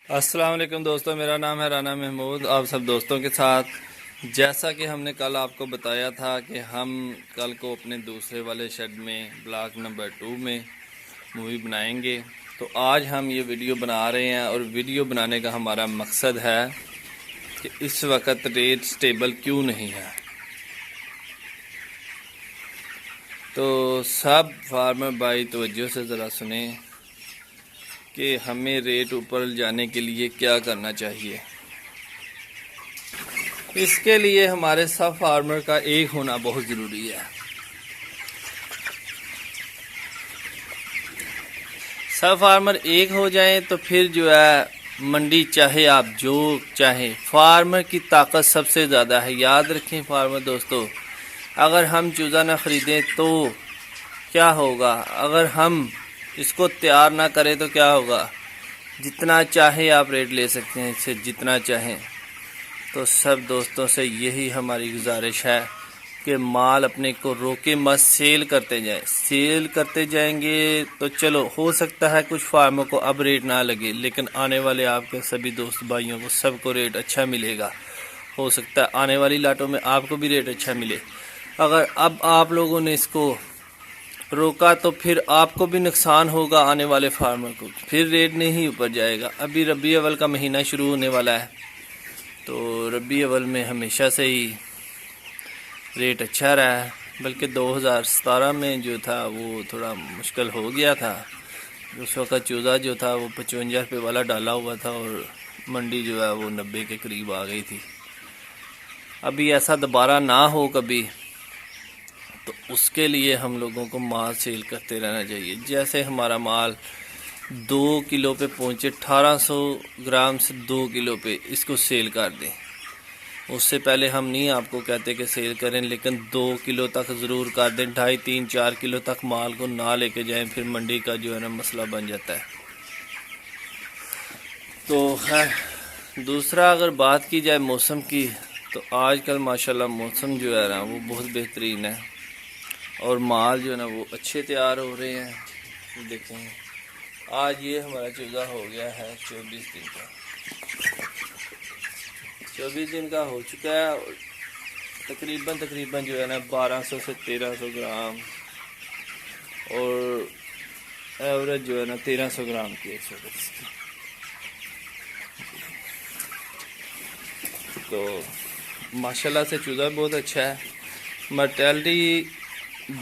अस्सलाम वालेकुम दोस्तों, मेरा नाम है राना महमूद। आप सब दोस्तों के साथ जैसा कि हमने कल आपको बताया था कि हम कल को अपने दूसरे वाले शेड में ब्लॉक नंबर 2 में मूवी बनाएंगे। तो आज हम ये वीडियो बना रहे हैं और वीडियो बनाने का हमारा मकसद है कि इस वक्त रेट स्टेबल क्यों नहीं है। तो सब फार्मर भाई तवज्जो से ज़रा सुने कि हमें रेट ऊपर जाने के लिए क्या करना चाहिए। इसके लिए हमारे सब फार्मर का एक होना बहुत ज़रूरी है। सब फार्मर एक हो जाएं तो फिर जो है मंडी चाहे आप जो चाहें, फार्मर की ताकत सबसे ज़्यादा है। याद रखें फार्मर दोस्तों, अगर हम चूज़ा ना ख़रीदें तो क्या होगा, अगर हम इसको तैयार ना करें तो क्या होगा। जितना चाहे आप रेट ले सकते हैं, इससे जितना चाहें। तो सब दोस्तों से यही हमारी गुजारिश है कि माल अपने को रोके मत, सेल करते जाएं। सेल करते जाएंगे तो चलो हो सकता है कुछ फार्मों को अब रेट ना लगे, लेकिन आने वाले आपके सभी दोस्त भाइयों को सबको रेट अच्छा मिलेगा। हो सकता है आने वाली लाटों में आपको भी रेट अच्छा मिले। अगर अब आप लोगों ने इसको रोका तो फिर आपको भी नुकसान होगा, आने वाले फार्मर को फिर रेट नहीं ऊपर जाएगा। अभी रबी अव्वल का महीना शुरू होने वाला है, तो रबी अव्वल में हमेशा से ही रेट अच्छा रहा है। बल्कि 2017 में जो था वो थोड़ा मुश्किल हो गया था। उस वक्त चूज़ा जो था वो 55 रुपये वाला डाला हुआ था और मंडी जो है वो 90 के करीब आ गई थी। अभी ऐसा दोबारा ना हो कभी, तो उसके लिए हम लोगों को माल सेल करते रहना चाहिए। जैसे हमारा माल 2 किलो पे पहुँचे, 1800 ग्राम से 2 किलो पे इसको सेल कर दें। उससे पहले हम नहीं आपको कहते कि सेल करें, लेकिन 2 किलो तक ज़रूर कर दें। 2.5, 3, 4 किलो तक माल को ना लेके जाएं, फिर मंडी का जो है ना मसला बन जाता है। तो खैर, दूसरा अगर बात की जाए मौसम की, तो आजकल माशाल्लाह मौसम जो है ना वो बहुत बेहतरीन है और माल जो है ना वो अच्छे तैयार हो रहे हैं। देखें आज ये हमारा चूज़ा हो गया है 24 दिन का। 24 दिन का हो चुका है और तकरीबन जो है ना 1200 से 1300 ग्राम और एवरेज जो है ना 1300 ग्राम की 110 की। तो माशाल्लाह से चूज़ा बहुत अच्छा है। मर्टेलिटी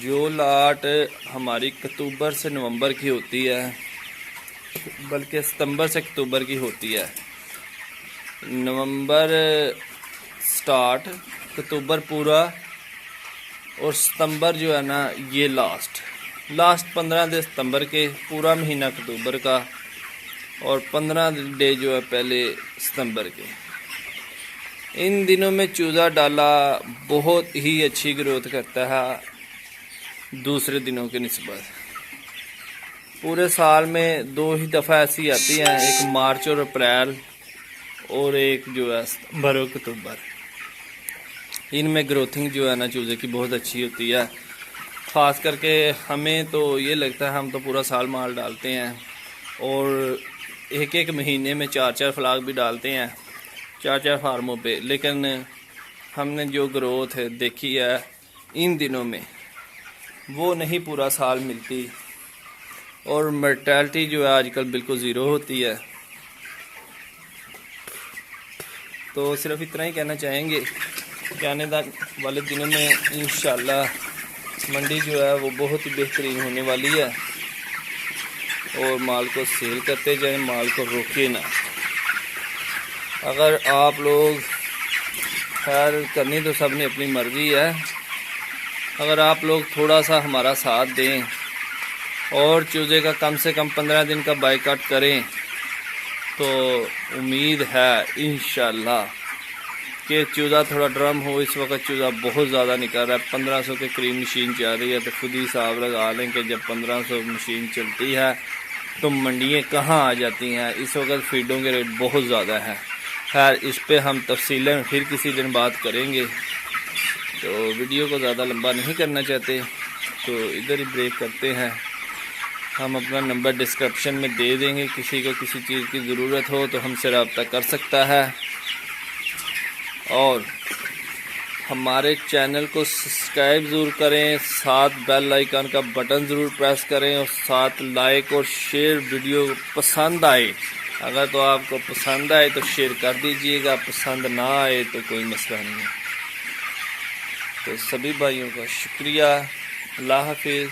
जो लाट हमारी अक्टूबर से नवंबर की होती है, बल्कि सितंबर से अक्टूबर की होती है। नवंबर स्टार्ट, अक्टूबर पूरा और सितंबर जो है ना ये लास्ट 15 दिन सितंबर के, पूरा महीना अक्टूबर का और 15 डे जो है पहले सितंबर के। इन दिनों में चूज़ा डाला बहुत ही अच्छी ग्रोथ करता है दूसरे दिनों के निस्बत। पूरे साल में 2 ही दफ़ा ऐसी आती हैं, एक मार्च और अप्रैल और एक जो है सितंबर और अक्टूबर। इनमें ग्रोथिंग जो है ना चूज़े की बहुत अच्छी होती है। ख़ास करके हमें तो ये लगता है, हम तो पूरा साल माल डालते हैं और एक महीने में 4 फ्लाग भी डालते हैं 4 फार्मों पे, लेकिन हमने जो ग्रोथ देखी है इन दिनों में वो नहीं पूरा साल मिलती और मर्टेलिटी जो है आजकल बिल्कुल ज़ीरो होती है। तो सिर्फ इतना ही कहना चाहेंगे कि आने वाले दिनों में इंशाल्लाह मंडी जो है वो बहुत ही बेहतरीन होने वाली है और माल को सेल करते जाएं, माल को रोके ना। अगर आप लोग, खैर करनी तो सब ने अपनी मर्ज़ी है, अगर आप लोग थोड़ा सा हमारा साथ दें और चूज़े का कम से कम 15 दिन का बाइकआउट करें, तो उम्मीद है इंशाल्लाह कि चूज़ा थोड़ा ड्रम हो। इस वक्त चूज़ा बहुत ज़्यादा निकल रहा है, 1500 के करीब मशीन चल रही है। तो खुद ही हिसाब लगा लें कि जब 1500 मशीन चलती है तो मंडियाँ कहाँ आ जाती हैं। इस वक्त फीडों के रेट बहुत ज़्यादा है। खैर इस पे हम तफसीलन फिर किसी दिन बात करेंगे। तो वीडियो को ज़्यादा लंबा नहीं करना चाहते, तो इधर ही ब्रेक करते हैं। हम अपना नंबर डिस्क्रिप्शन में दे देंगे, किसी को किसी चीज़ की ज़रूरत हो तो हमसे रब्ता कर सकता है। और हमारे चैनल को सब्सक्राइब ज़रूर करें, साथ बेल आइकन का बटन ज़रूर प्रेस करें और साथ लाइक और शेयर वीडियो पसंद आए, अगर तो आपको पसंद आए तो शेयर कर दीजिएगा, पसंद ना आए तो कोई मसला नहीं। तो सभी भाइयों का शुक्रिया। अल्लाह हाफिज़।